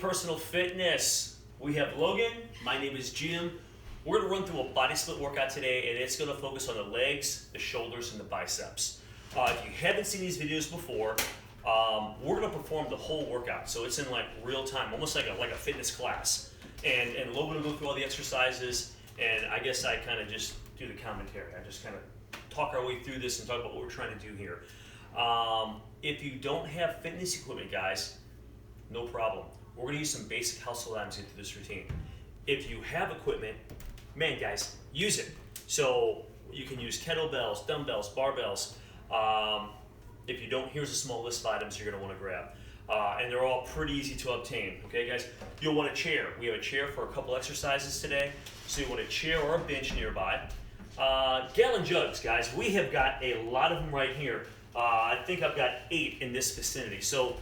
Personal Fitness. We have Logan, my name is Jim. We're gonna run through a body split workout today, and it's gonna focus on the legs, the shoulders, and the biceps. If you haven't seen these videos before, we're gonna perform the whole workout. So it's in like real time, almost like a fitness class. And Logan will go through all the exercises, and I guess I kind of just do the commentary. I just kind of talk our way through this and talk about what we're trying to do here. If you don't have fitness equipment, guys, no problem. We're gonna use some basic household items into this routine. If you have equipment, man, guys, use it. So you can use kettlebells, dumbbells, barbells. If you don't, here's a small list of items you're gonna wanna grab. And they're all pretty easy to obtain, okay, guys? You'll want a chair. We have a chair for a couple exercises today. So you want a chair or a bench nearby. Gallon jugs, guys. We have got a lot of them right here. I think I've got 8 in this vicinity. So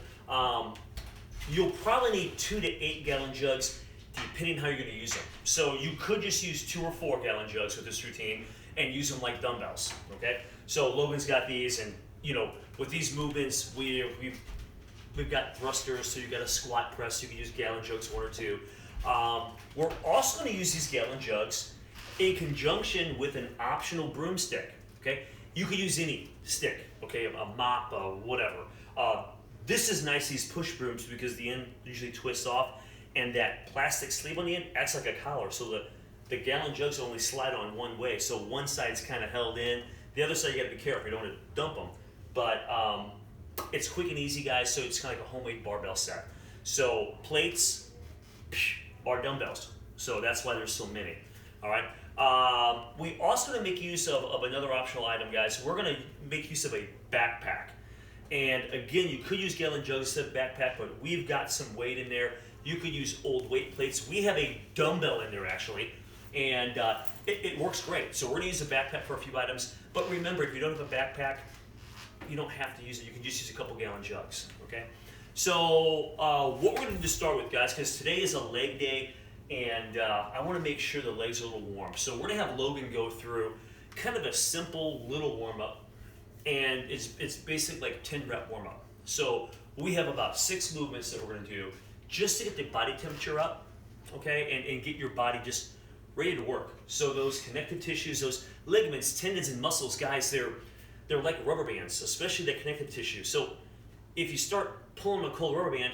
you'll probably need 2 to 8 gallon jugs depending how you're gonna use them. So you could just use 2 or 4 gallon jugs with this routine and use them like dumbbells, okay? So Logan's got these, and you know, with these movements, we've got thrusters, so you've got a squat press, so you can use gallon jugs, 1 or 2. We're also gonna use these gallon jugs in conjunction with an optional broomstick, okay? You could use any stick, okay, a mop, whatever. This is nice, these push brooms, because the end usually twists off, and that plastic sleeve on the end acts like a collar, so the gallon jugs only slide on one way, so one side's kind of held in. The other side, you gotta be careful, you don't want to dump them. But it's quick and easy, guys, so it's kind of like a homemade barbell set. So plates are dumbbells, so that's why there's so many, all right? We also gonna make use of another optional item, guys. We're gonna make use of a backpack. And again, you could use gallon jugs instead of backpack, but we've got some weight in there. You could use old weight plates. We have a dumbbell in there, actually, and it works great. So we're gonna use a backpack for a few items, but remember, if you don't have a backpack, you don't have to use it. You can just use a couple gallon jugs, okay? So what we're gonna do to start with, guys, because today is a leg day, and I wanna make sure the legs are a little warm. So we're gonna have Logan go through kind of a simple little warm-up, and it's basically like 10 rep warm-up. So we have about 6 movements that we're gonna do just to get the body temperature up, okay, and get your body just ready to work. So those connective tissues, those ligaments, tendons, and muscles, guys, they're like rubber bands, especially the connective tissue. So if you start pulling a cold rubber band,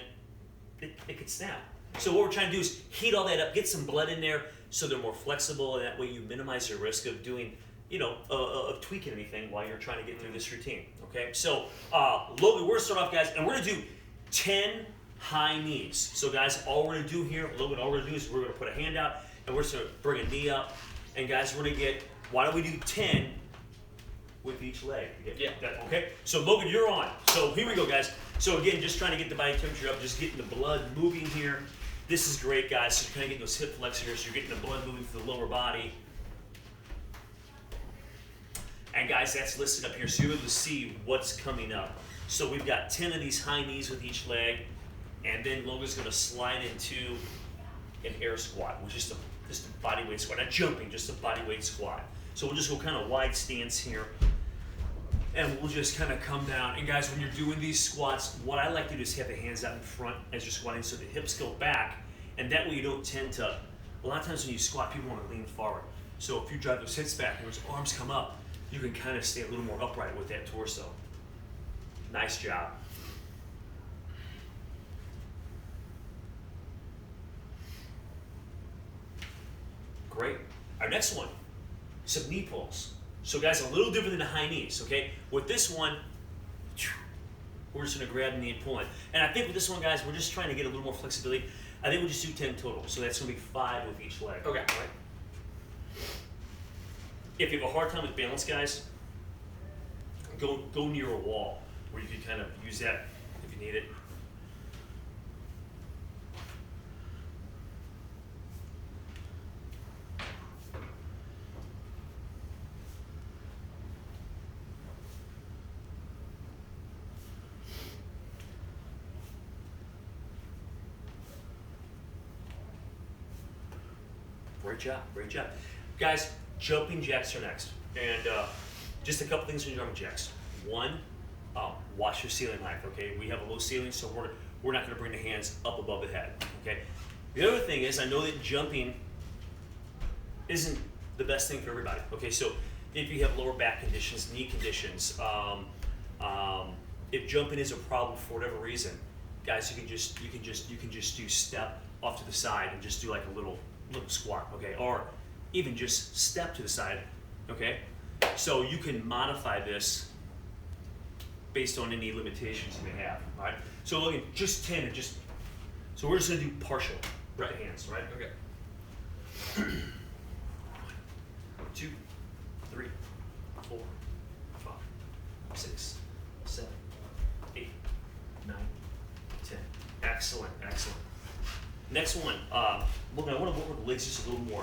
it could snap. So what we're trying to do is heat all that up, get some blood in there so they're more flexible, and that way you minimize your risk of doing, you know, of tweaking anything while you're trying to get through this routine, okay? So Logan, we're gonna start off, guys, and we're gonna do 10 high knees. So guys, all we're gonna do here, Logan, all we're gonna do is we're gonna put a hand out, and we're just gonna bring a knee up, and guys, we're gonna get, why don't we do 10 with each leg? Yeah. Okay, so Logan, you're on. So here we go, guys. So again, just trying to get the body temperature up, just getting the blood moving here. This is great, guys. So you're kind of getting those hip flexors, you're getting the blood moving through the lower body. And guys, that's listed up here, so you're able to see what's coming up. So we've got 10 of these high knees with each leg, and then Logan's gonna slide into an air squat, which is just a body weight squat, not jumping, just a body weight squat. So we'll just go kind of wide stance here, and we'll just kind of come down. And guys, when you're doing these squats, what I like to do is have the hands out in front as you're squatting, so the hips go back, and that way you don't tend to, a lot of times when you squat, people want to lean forward. So if you drive those hips back and those arms come up, you can kind of stay a little more upright with that torso. Nice job. Great. Our next one, some knee pulls. So guys, a little different than the high knees, okay? With this one, we're just gonna grab the knee and pull it. And I think with this one, guys, we're just trying to get a little more flexibility. I think we'll just do 10 total. So that's gonna be 5 with each leg. Okay. Right? If you have a hard time with balance, guys, go near a wall where you can kind of use that if you need it. Great job, great job. Guys, jumping jacks are next. And just a couple things when you're jumping jacks. One, watch your ceiling height, okay? We have a low ceiling, so we're not going to bring the hands up above the head. Okay. The other thing is, I know that jumping isn't the best thing for everybody. Okay, so if you have lower back conditions, knee conditions, if jumping is a problem for whatever reason, guys, you can just do step off to the side and just do like a little squat, okay, or even just step to the side, okay. So you can modify this based on any limitations you may have. All right. So look at just 10 and just. So we're just gonna do partial with the hands, right? Okay. 1, 2, 3, 4, 5, 6, 7, 8, 9, 10. Excellent, excellent. Next one, I want to work with the legs just a little more.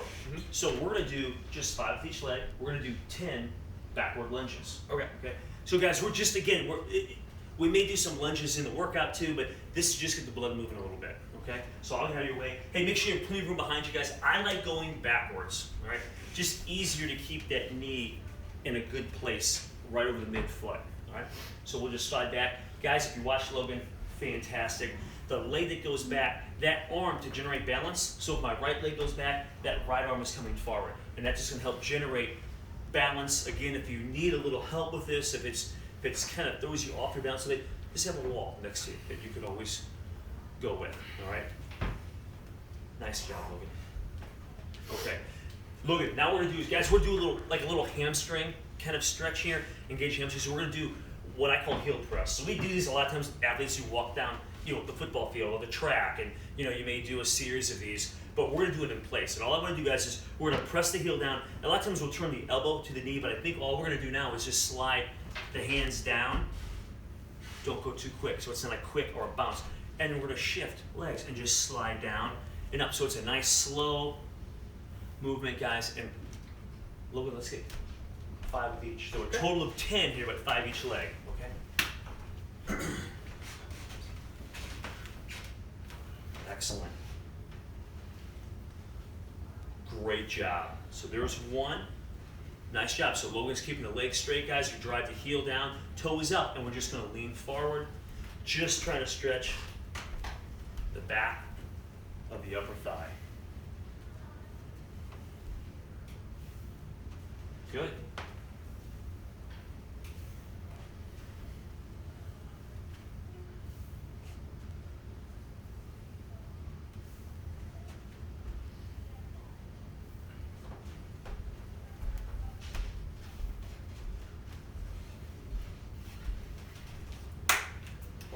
So we're going to do just 5 with each leg. We're going to do 10 backward lunges. Okay. Okay. So guys, we're just again, we may do some lunges in the workout too, but this is just get the blood moving a little bit. Okay. So I'll get out of your way. Hey, make sure you have plenty of room behind you, guys. I like going backwards. All right. Just easier to keep that knee in a good place, right over the midfoot. All right. So we'll just slide back, guys. If you watch Logan, fantastic. The leg that goes back, that arm to generate balance. So if my right leg goes back, that right arm is coming forward. And that's just gonna help generate balance. Again, if you need a little help with this, if it's kind of throws you off your balance, so just have a wall next to you that you could always go with, all right? Nice job, Logan. Okay, Logan, now what we're gonna do is, guys, we're gonna do a little hamstring kind of stretch here, engage hamstring. So we're gonna do what I call heel press. So we do these a lot of times, athletes who walk down the football field or the track, and you may do a series of these, but we're gonna do it in place. And all I'm gonna do, guys, is we're gonna press the heel down. And a lot of times we'll turn the elbow to the knee, but I think all we're gonna do now is just slide the hands down. Don't go too quick, so it's not like quick or a bounce. And then we're gonna shift legs and just slide down and up. So it's a nice slow movement, guys. And Logan, let's get 5 of each. So a total of 10 here, but 5 each leg, okay? Excellent. Great job. So there's one. Nice job. So Logan's keeping the legs straight, guys. You drive the heel down, toe is up, and we're just going to lean forward. Just trying to stretch the back of the upper thigh. Good.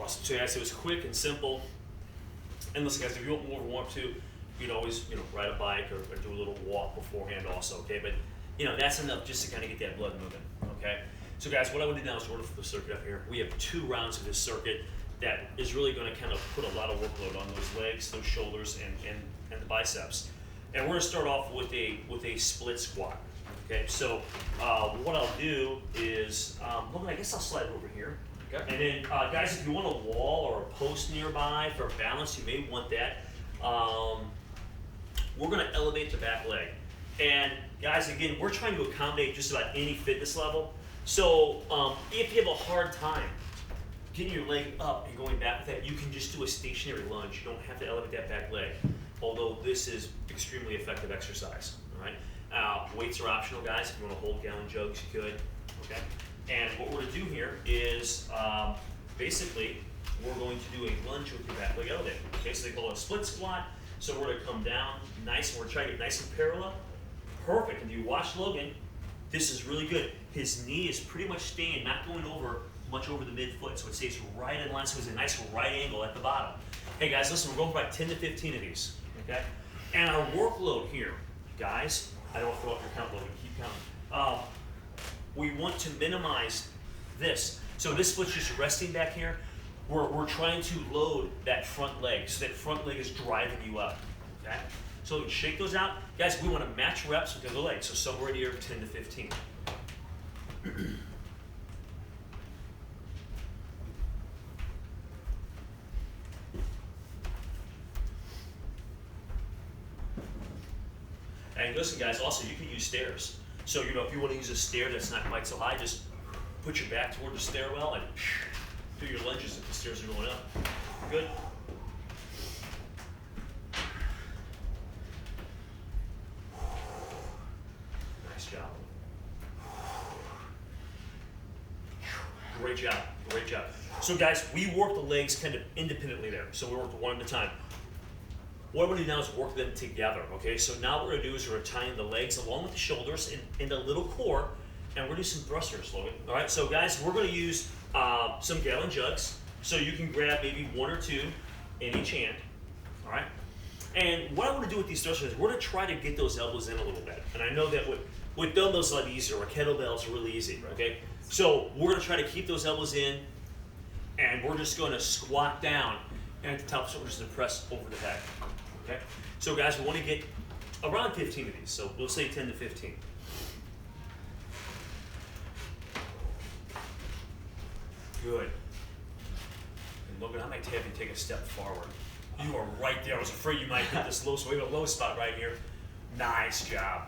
Awesome. So guys, it was quick and simple. And listen, guys, if you want more warm-up too, you can always ride a bike or do a little walk beforehand also. Okay, but that's enough just to kind of get that blood moving. Okay. So guys, what I want to do now is order for the circuit up here. We have 2 rounds of this circuit that is really going to kind of put a lot of workload on those legs, those shoulders, and the biceps. And we're going to start off with a split squat. Okay. So what I'll do is, Logan, I guess I'll slide over here. Okay. And then, guys, if you want a wall or a post nearby for balance, you may want that. We're going to elevate the back leg. And guys, again, we're trying to accommodate just about any fitness level. So if you have a hard time getting your leg up and going back with that, you can just do a stationary lunge. You don't have to elevate that back leg, although this is extremely effective exercise. All right. Weights are optional, guys. If you want to hold gallon jugs, you could. Okay. And what we're going to do here is basically we're going to do a lunge with your back leg elevated. Okay, so they call it a split squat. So we're going to come down nice, and we're trying to get nice and parallel. Perfect. And you watch Logan, this is really good. His knee is pretty much staying, not going much over the midfoot, so it stays right in line. So it's a nice right angle at the bottom. Hey guys, listen, we're going for about 10 to 15 of these. Okay, and our workload here, guys, I don't throw up your count, Logan. Keep counting. We want to minimize this. So this foot's just resting back here. We're trying to load that front leg, so that front leg is driving you up. Okay? So shake those out. Guys, we want to match reps with the other leg, so somewhere near 10 to 15. And listen, guys, also you can use stairs. So, if you want to use a stair that's not quite so high, just put your back toward the stairwell and Do your lunges if the stairs are going up. Good. Nice job. Great job, great job. So guys, we work the legs kind of independently there. So we work one at a time. What I'm gonna do now is work them together, okay? So now what we're gonna do is we're gonna tie in the legs along with the shoulders in the little core, and we're gonna do some thrusters, Logan. All right, so guys, we're gonna use some gallon jugs. So you can grab maybe one or two in each hand, all right? And what I wanna do with these thrusters is we're gonna try to get those elbows in a little bit. And I know that with dumbbells a lot easier, or kettlebells are really easy, okay? So we're gonna try to keep those elbows in, and we're just gonna squat down, and at the top, so we're just gonna press over the head, okay? So guys, we wanna get around 15 of these, so we'll say 10 to 15. Good. And Logan, I might have you take a step forward. You are right there. I was afraid you might hit this low, so we have a low spot right here. Nice job.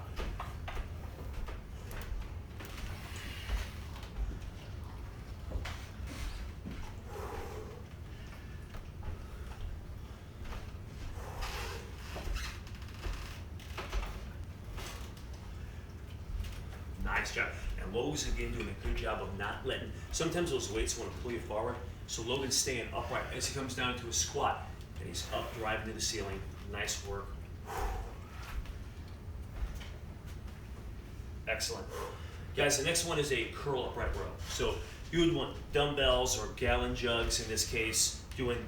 Nice job. And Logan's again doing a good job of not letting, sometimes those weights want to pull you forward. So Logan's staying upright as he comes down to a squat. And he's up driving to the ceiling. Nice work. Excellent. Guys, the next one is a curl upright row. So you would want dumbbells or gallon jugs in this case, doing,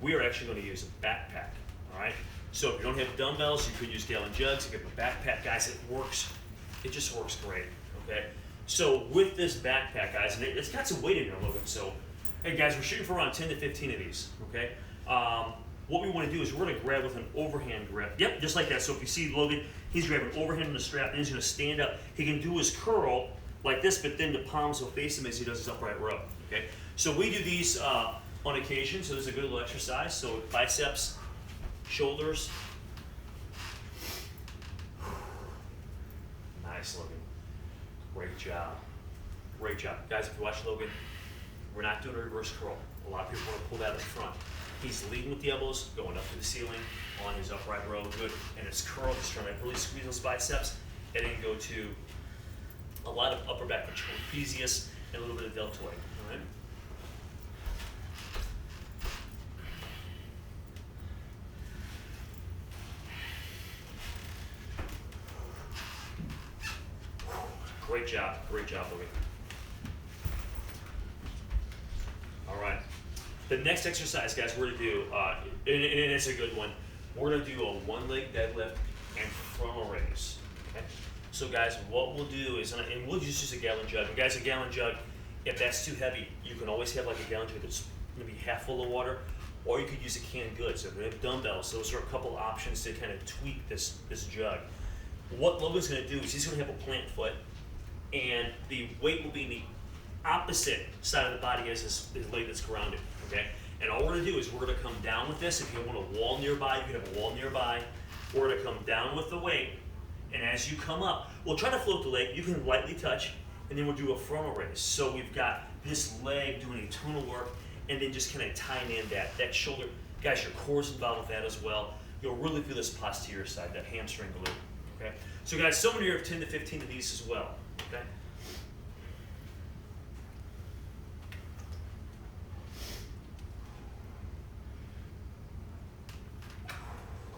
we are actually going to use a backpack, all right? So if you don't have dumbbells, you could use gallon jugs. You get a backpack, guys, it works. It just works great, okay? So with this backpack, guys, and it's got some weight in there, Logan. So, hey guys, we're shooting for around 10 to 15 of these, okay? What we want to do is we're going to grab with an overhand grip. Yep, just like that. So if you see Logan, he's grabbing overhand on the strap, and he's going to stand up. He can do his curl like this, but then the palms will face him as he does his upright row, okay? So we do these on occasion, so this is a good little exercise. So biceps, shoulders. Nice, Logan. Great job. Great job. Guys, if you watch Logan, we're not doing a reverse curl. A lot of people want to pull that up front. He's leading with the elbows, going up to the ceiling on his upright row. Good. And his curl, he's trying to really squeeze those biceps, and then go to a lot of upper back trapezius and a little bit of deltoid. All right? Great job, Logan. All right. The next exercise, guys, we're gonna do, and it's a good one. We're gonna do a one-leg deadlift and frontal raise. Okay. So, guys, what we'll do is, and we'll just use a gallon jug. And guys, a gallon jug, if that's too heavy, you can always have like a gallon jug that's gonna be half full of water, or you could use a canned goods. So if you have dumbbells, those are a couple options to kind of tweak this jug. What Logan's gonna do is he's gonna have a plant foot, and the weight will be in the opposite side of the body as his leg that's grounded, okay? And all we're gonna do is we're gonna come down with this. If you want a wall nearby, you can have a wall nearby. We're gonna come down with the weight, and as you come up, we'll try to float the leg. You can lightly touch, and then we'll do a frontal raise. So we've got this leg doing a ton of work, and then just kind of tying in that shoulder. Guys, your core's involved with that as well. You'll really feel this posterior side, that hamstring glute, okay? So guys, someone here have 10 to 15 of these as well. Okay.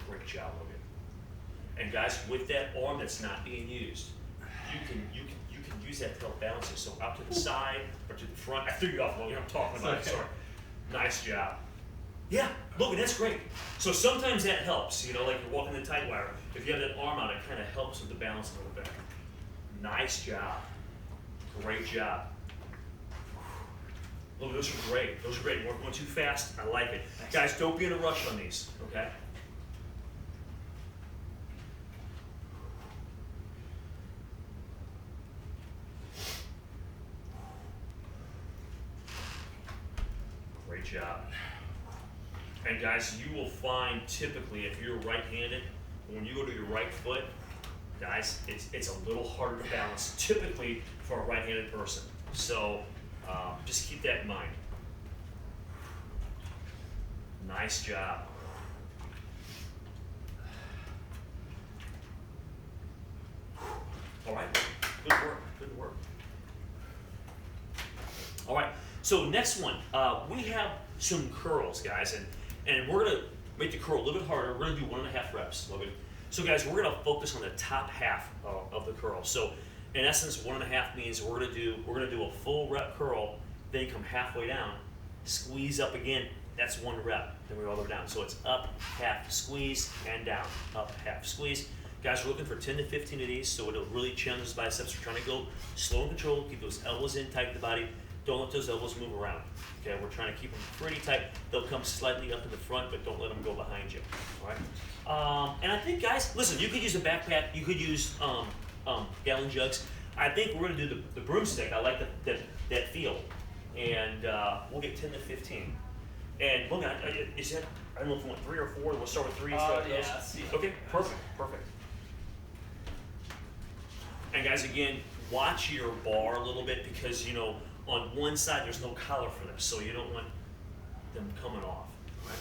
Great job, Logan. And guys, with that arm that's not being used, you can use that to help balance it. So out to the side or to the front. I threw you off, Logan. I'm talking about it. Sorry. Nice job. Yeah, Logan, that's great. So sometimes that helps. You know, like you're walking the tight wire. If you have that arm out, it kind of helps with the balance a little bit. Nice job. Great job. Look, those are great. Those are great. You weren't going too fast. I like it. Thanks. Guys, don't be in a rush on these, okay? Great job. And guys, you will find typically if you're right-handed, when you go to your right foot, guys, it's a little harder to balance, typically for a right-handed person. So Just keep that in mind. Nice job. All right, good work, good work. All right, so next one, we have some curls, guys, and we're gonna make the curl a little bit harder. We're gonna do 1.5 reps, Logan. So guys, we're gonna focus on the top half of the curl. So in essence, 1.5 means we're gonna do a full rep curl, then come halfway down, squeeze up again, that's 1 rep, then we're all the way down. So it's up, half, squeeze, and down, up, half, squeeze. Guys, we're looking for 10 to 15 of these, so it'll really challenge those biceps. We're trying to go slow and controlled, keep those elbows in tight to the body. Don't let those elbows move around. Okay, we're trying to keep them pretty tight. They'll come slightly up in the front, but don't let them go behind you. All right. And I think, guys, listen, you could use a backpack. You could use gallon jugs. I think we're gonna do the broomstick. I like that feel, and we'll get 10 to 15. And look, is that? I don't know if we want 3 or 4. We'll start with 3. Yeah. Okay, perfect, perfect. And guys, again, watch your bar a little bit because, you know, on one side there's no collar for this, so you don't want them coming off. Right?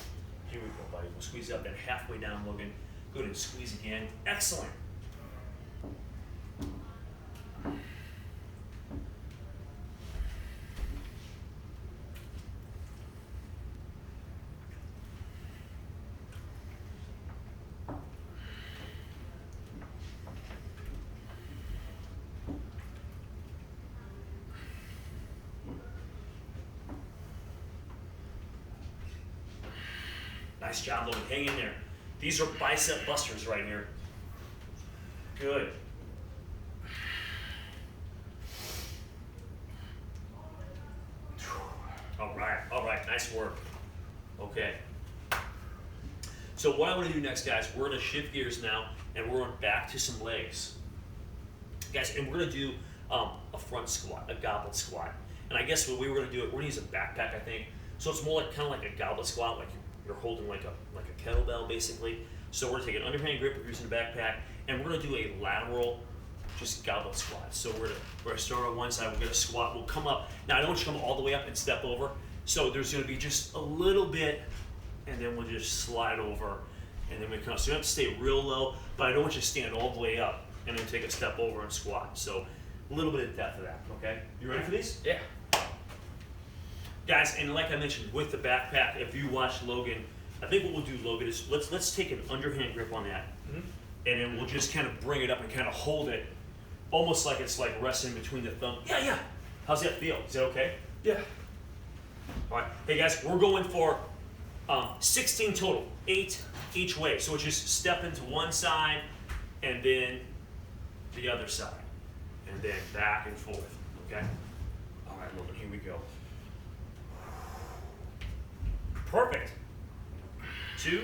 Here we go, buddy. We'll squeeze up, then halfway down, Logan. Go ahead and squeeze again. Excellent. Nice job, Logan. Hang in there. These are bicep busters right here. Good. All right, nice work. Okay. So what I want to do next, guys, we're going to shift gears now, and we're going back to some legs. Guys, and we're going to do a front squat, a goblet squat. And I guess when we were going to do it, we're going to use a backpack, I think. So it's more like kind of like a goblet squat, like you're holding like a kettlebell basically. So we're gonna take an underhand grip, we're using a backpack, and we're gonna do a lateral, just goblet squat. So we're gonna start on one side, we're gonna squat, we'll come up. Now I don't want you to come all the way up and step over. So there's gonna be just a little bit, and then we'll just slide over, and then we come up. So you don't have to stay real low, but I don't want you to stand all the way up and then take a step over and squat. So a little bit of depth of that, okay? You ready for these? Yeah. Guys, and like I mentioned, with the backpack, if you watch Logan, I think what we'll do, Logan, is let's take an underhand grip on that, and then we'll just kind of bring it up and kind of hold it, almost like it's like resting between the thumb. Yeah. How's that feel? Is that okay? Yeah. All right. Hey guys, we're going for 16 total, 8 each way. So it's just step into one side, and then the other side, and then back and forth. Okay. All right, Logan. Here we go. Perfect. 2,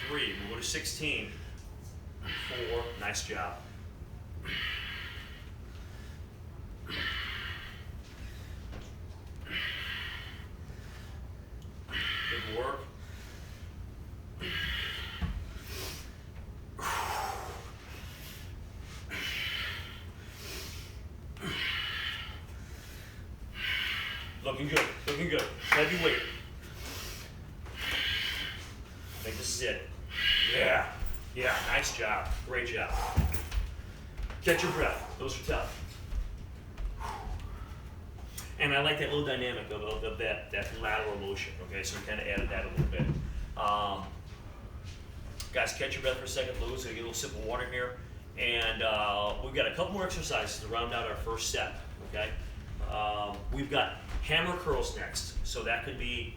3, we'll go to 16, 4, nice job. Good work. Looking good, looking good. Heavy weight. I think this is it. Yeah, nice job. Great job. Catch your breath. Those are tough. And I like that little dynamic of that lateral motion, okay? So we kind of added that a little bit. Guys, catch your breath for a second. Lou's gonna get a little sip of water here. And we've got a couple more exercises to round out our first set, okay? We've got hammer curls next. So that could be,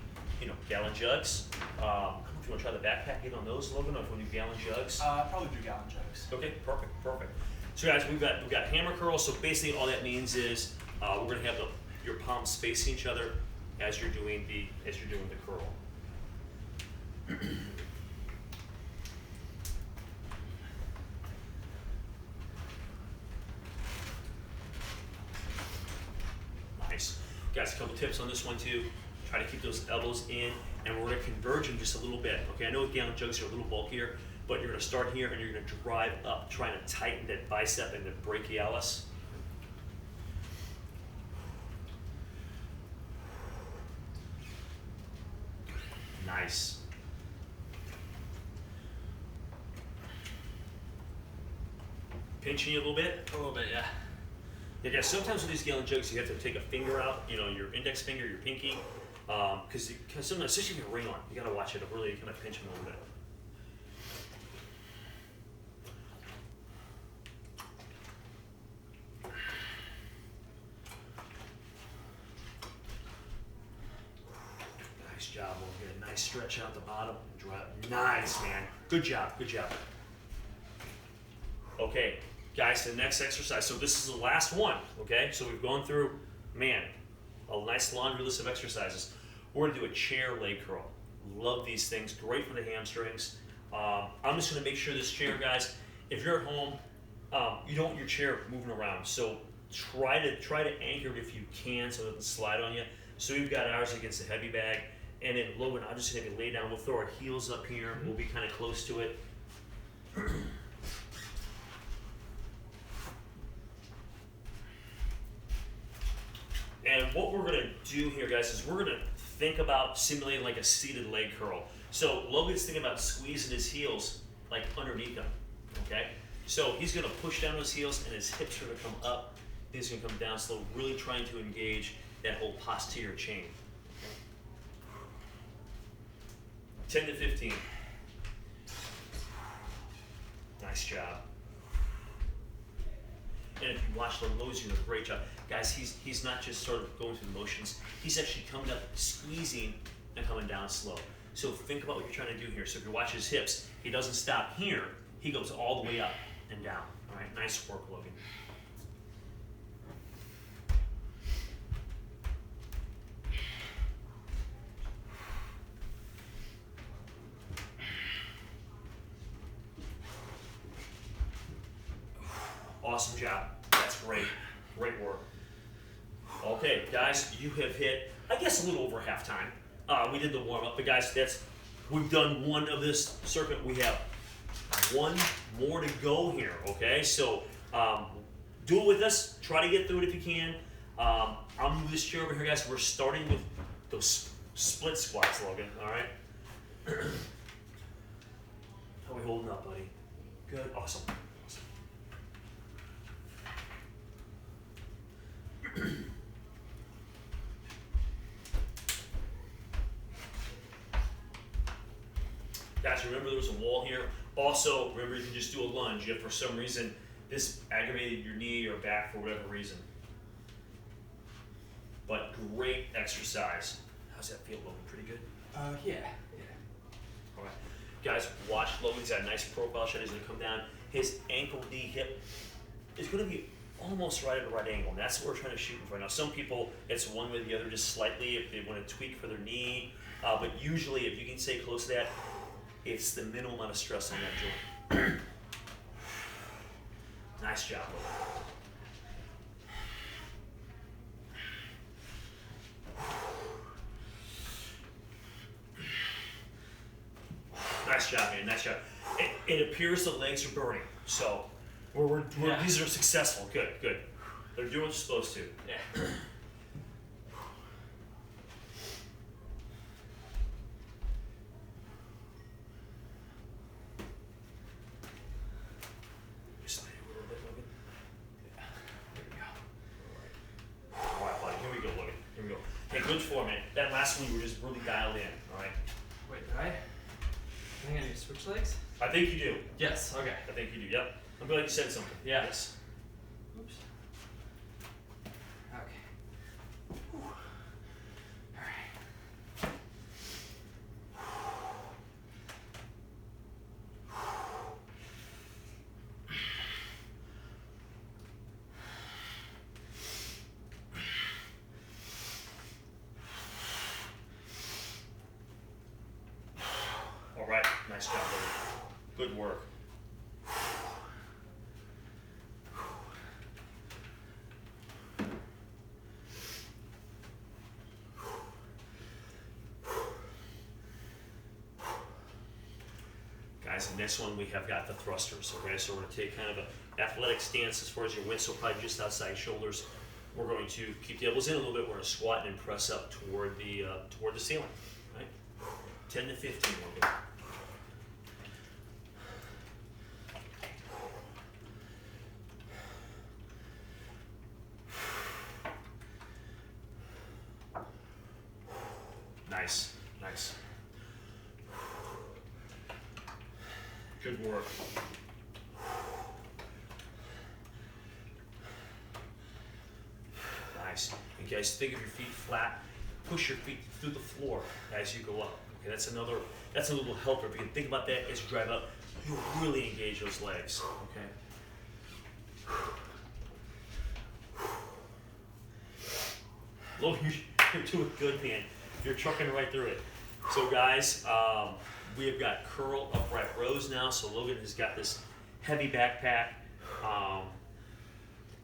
gallon jugs. If you want to try the backpack, get on those, Logan, or if we do gallon jugs. Probably do gallon jugs. Okay, perfect. So guys, we've got hammer curls. So basically, all that means is we're going to have your palms facing each other as you're doing the curl. Nice, guys. A couple tips on this one too. Try to keep those elbows in, and we're going to converge them just a little bit. Okay, I know gallon jugs are a little bulkier, but you're going to start here and you're going to drive up, trying to tighten that bicep and the brachialis. Nice. Pinching you a little bit? A little bit, yeah. Yeah, sometimes with these gallon jugs, you have to take a finger out, your index finger, your pinky, because sometimes, especially if you have a ring on, you got to watch it to really kind of pinch them a little bit. Nice job, we'll get a nice stretch out the bottom and drop. Nice, man. Good job, good job. Okay, guys, the next exercise. So this is the last one, okay? So we've gone through, man, a nice laundry list of exercises. We're gonna do a chair leg curl. Love these things, great for the hamstrings. I'm just gonna make sure this chair, guys, if you're at home, you don't want your chair moving around. So try to anchor it if you can so it doesn't slide on you. So we've got ours against the heavy bag. And then Logan, I'm just gonna lay down. We'll throw our heels up here. We'll be kind of close to it. And what we're gonna do here, guys, is we're gonna think about simulating like a seated leg curl. So Logan's thinking about squeezing his heels like underneath him, okay? So he's gonna push down his heels and his hips are gonna come up. He's gonna come down slow, really trying to engage that whole posterior chain. 10 to 15. Nice job. And if you watch Logan's doing a great job. Guys, he's not just sort of going through the motions, he's actually coming up, squeezing, and coming down slow. So think about what you're trying to do here. So if you watch his hips, he doesn't stop here, he goes all the way up and down. All right, nice work, Logan. Awesome job. That's great. Great work. Okay, guys, you have hit, I guess, a little over halftime. We did the warm-up, but guys, we've done one of this circuit. We have one more to go here, okay? So do it with us. Try to get through it if you can. I'll move this chair over here, guys. We're starting with those split squats, Logan, all right? How are we holding up, buddy? Good, awesome. Guys, remember there was a wall here. Also, remember you can just do a lunge if for some reason this aggravated your knee or back for whatever reason. But great exercise. How's that feel, Logan? Pretty good? Yeah. All right. Guys, watch Logan's got a nice profile shot. He's going to come down. His ankle, knee, hip is going to be almost right at the right angle. And that's what we're trying to shoot for. Now, some people, it's one way or the other, just slightly if they want to tweak for their knee. But usually, if you can stay close to that, it's the minimal amount of stress on that joint. Nice job, Nice job, man. Nice job. It appears the legs are burning, so these are successful. Good, good. They're doing what they're supposed to. Yeah. Good form, man. That last one you were just really dialed in, all right? Wait, did I think I need to switch legs? I think you do. Yes, okay. I think you do, yep. I'm glad you said something. Yeah. Yes. Oops. Okay. Whew. All right. All right, nice job, buddy. Good work. Guys, the next one we have got the thrusters, okay? So we're gonna take kind of an athletic stance as far as your waist, so probably just outside shoulders. We're going to keep the elbows in a little bit. We're gonna squat and press up toward the ceiling, right? 10 to 15, Logan. Nice, nice. Good work. Nice. And guys, think of your feet flat. Push your feet through the floor as you go up. Okay, that's a little helper. If you can think about that as you drive up, you'll really engage those legs. Okay. Logan, you're doing good, man. You're trucking right through it. So guys, we have got curl upright rows now. So Logan has got this heavy backpack.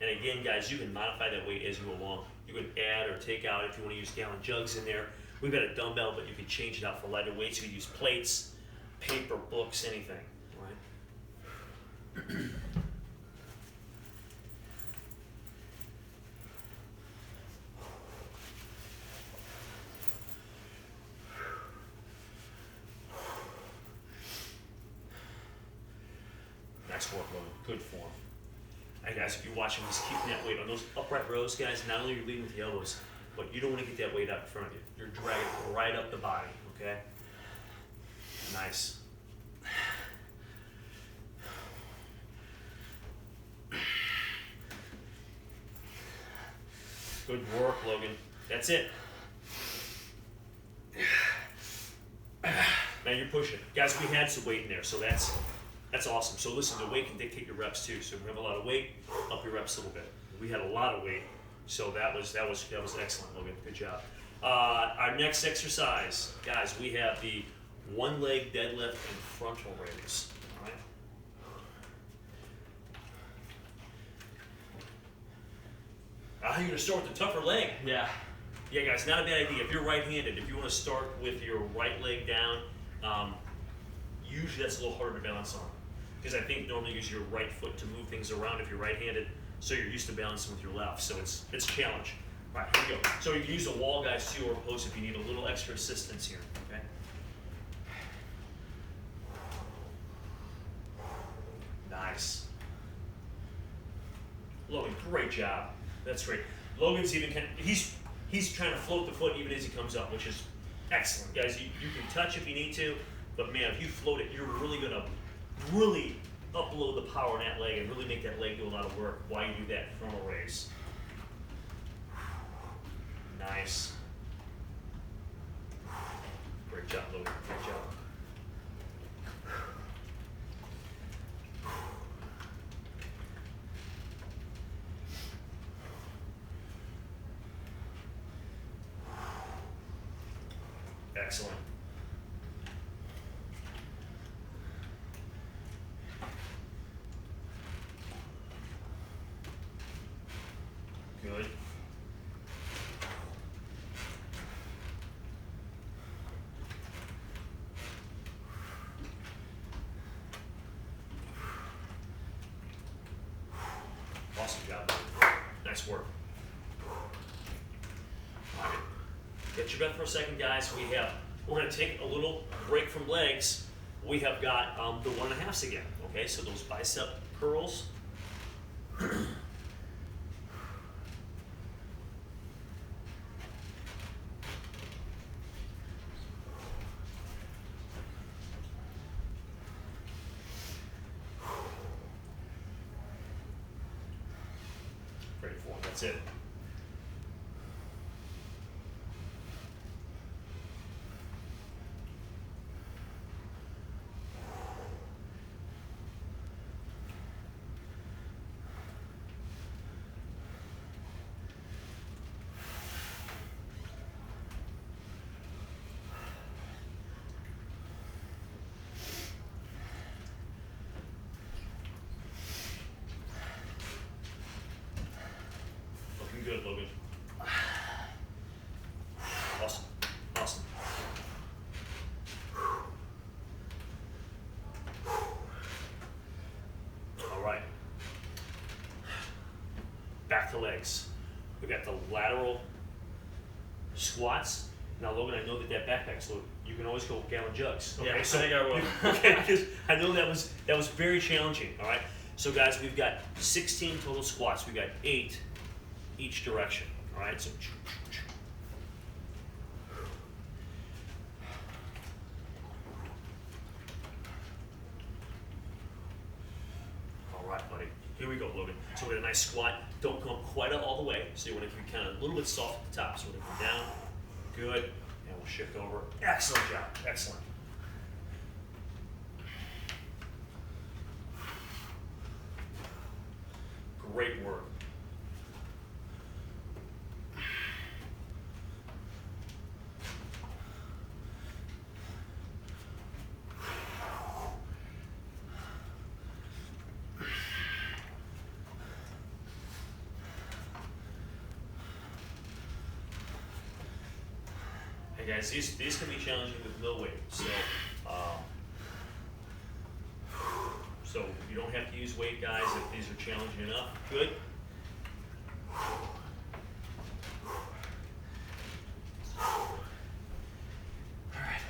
And again, guys, you can modify that weight as you go along. You can add or take out if you want to use gallon jugs in there. We've got a dumbbell, but you can change it out for lighter weights. You can use plates, paper, books, anything. All right? Nice work, Logan. Good form. And guys, if you're watching this, keeping that weight on those upright rows, guys, not only are you leading with the elbows, but you don't want to get that weight out in front of you. You're dragging it right up the body, okay? Nice. Good work, Logan. That's it. Now you're pushing. Guys, we had some weight in there, so that's awesome. So listen, the weight can dictate your reps too. So if you have a lot of weight, up your reps a little bit. We had a lot of weight, so that was excellent, Logan. Good job. Our next exercise, guys, we have the one leg deadlift and frontal raise. All right. You're gonna start with the tougher leg. Yeah. Yeah, guys, not a bad idea. If you're right-handed, if you want to start with your right leg down, usually that's a little harder to balance on. Because I think normally you use your right foot to move things around if you're right-handed, so you're used to balancing with your left. So it's a challenge. All right, here we go. So you can use a wall, guys, too, or a post if you need a little extra assistance here. Okay. Nice. Logan, great job. That's great. Logan's even he's trying to float the foot even as he comes up, which is excellent, guys. You can touch if you need to, but man, if you float it, you're really gonna upload the power in that leg and really make that leg do a lot of work while you do that frontal raise. Nice. Great job, Logan. Great job. Excellent. Good. Awesome job. Nice work. All right. Get your breath for a second, guys. We're going to take a little break from legs. We have got the 1.5s again. Okay, so those bicep curls. Great form. That's it. Good, Logan. Awesome. Awesome. All right. Back to legs. We got the lateral squats Now, Logan, I know that backpack's loaded. You can always go gallon jugs. Okay, Yeah, so I think I will. okay, because I know that was very challenging. All right, so guys, we've got 16 total squats. We got 8 each direction. All right, so. All right, buddy. Here we go, Logan. So we got a nice squat. Don't come quite all the way. So you want to keep kind of a little bit soft at the top. So we're going to come down. Good. And we'll shift over. Excellent job. Excellent. Great work. Hey guys, these can be challenging with no weight. So you don't have to use weight, guys, if these are challenging enough. Good. Alright.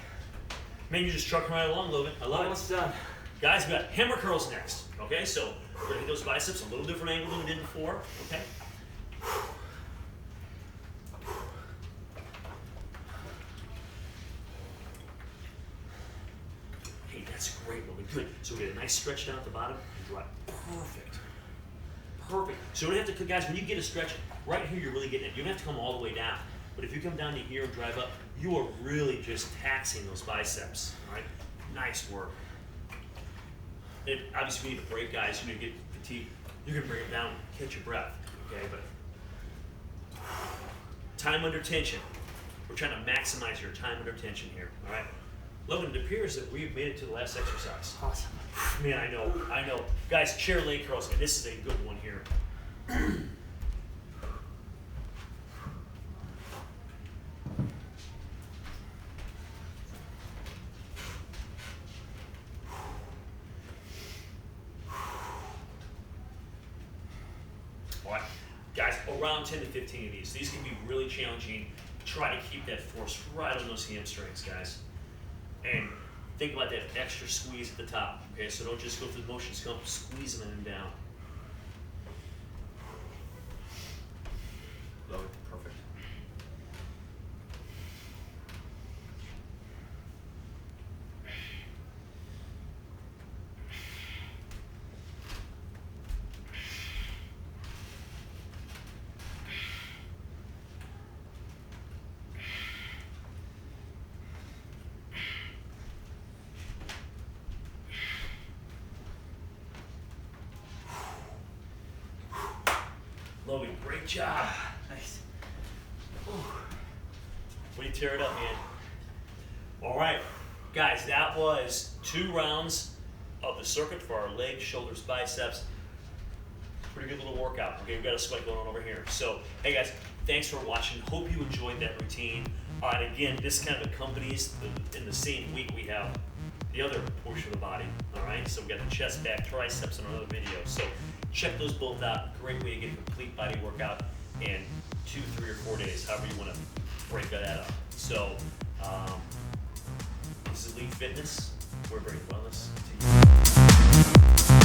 Man, you're just trucking right along, Logan. I love Almost it. done. Guys, we got hammer curls next. Okay, so we're gonna hit those biceps a little different angle than we did before. Okay. Hey, that's great, Logan. Good. So we get a nice stretch down at the bottom and drop. Perfect. Perfect. So you don't have to, guys, when you get a stretch, right here you're really getting it. You don't have to come all the way down. But if you come down to here and drive up, you are really just taxing those biceps. All right? Nice work. And obviously, we need a break, guys. You're going to get fatigued. You can bring it down, catch your breath. Okay? But time under tension. We're trying to maximize your time under tension here. All right? Logan, it appears that we've made it to the last exercise. Awesome. Man, I know. Guys, chair leg curls, and this is a good one here. All right, guys, around 10 to 15 of these. These can be really challenging. Try to keep that force right on those hamstrings, guys. And think about that extra squeeze at the top. Okay, so don't just go through the motions, come squeezing them down. Love it. Perfect. Logan, great job. Nice. Way to tear it up, man. All right, guys, that was 2 rounds of the circuit for our legs, shoulders, biceps. Pretty good little workout. Okay, we've got a sweat going on over here. So, hey guys, thanks for watching. Hope you enjoyed that routine. And again, this kind of accompanies in the same week we have the other portion of the body. All right, so we got the chest, back, triceps in another video. So check those both out. Great way to get a complete body workout in 2, 3, or 4 days, however you want to break that up. So this is Elite Fitness. We're bringing wellness to you.